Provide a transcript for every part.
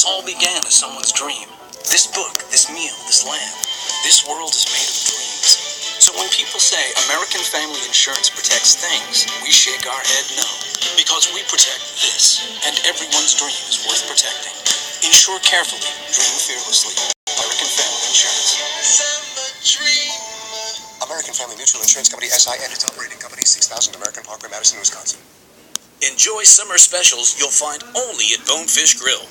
all began as someone's dream. This book, this meal, this lamb, this world is made of dreams. So when people say American Family Insurance protects things, we shake our head no. Because we protect this, and everyone's dream is worth protecting. Insure carefully, dream fearlessly. American Family Insurance. American Family Mutual Insurance Company, SI, and its operating company, 6000 American Parkway, Madison, Wisconsin. Enjoy summer specials you'll find only at Bonefish Grill.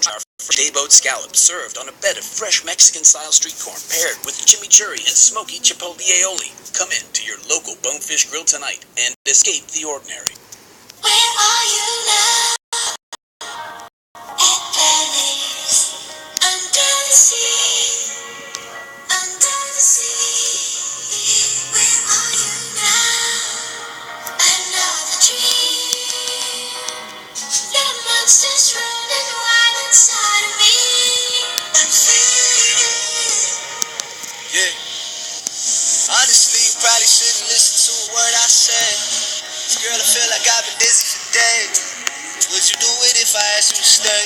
Our dayboat scallop served on a bed of fresh Mexican-style street corn paired with chimichurri and smoky chipotle aioli. Come in to your local Bonefish Grill tonight and escape the ordinary. Where are you now? At Paris, under the sea, under the sea. Where are you now? Another dream. The monsters running wild inside of me. I'm feeling. Yeah. Honestly, you probably shouldn't listen to a word I said. Girl, I feel like I've been dizzy for days. Would you do it if I asked you to stay?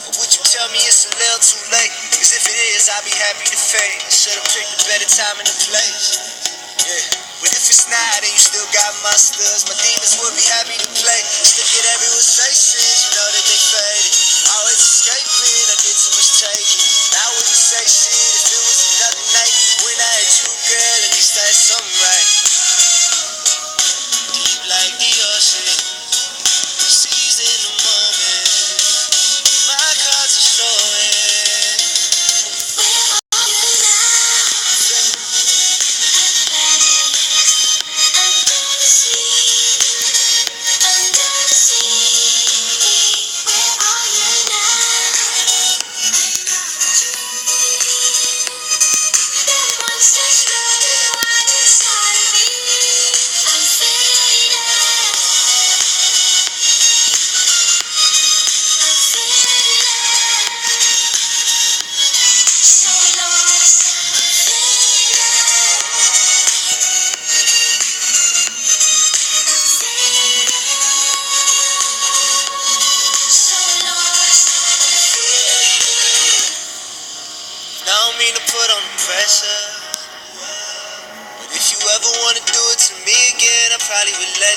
Or would you tell me it's a little too late? Cause if it is, I'll be happy to fade. I should've picked a better time and a place. Yeah. But if it's not, then you still got monsters. My demons would be happy to play. Still get everyone's faces, you know that they faded. Always escaping, I did too much taking. Now I wouldn't say shit if it was another night. When I had you, girl, at least I had something right. Deep like the ocean, seas in the moment. My cards are showing. Where are you now? Under the sea, under the sea. Where are you now? The monsters running wild inside of me. I'm fading. I'm fading. So lost. Now I don't mean to put on the pressure, but if you ever wanna do it to me again, I probably would let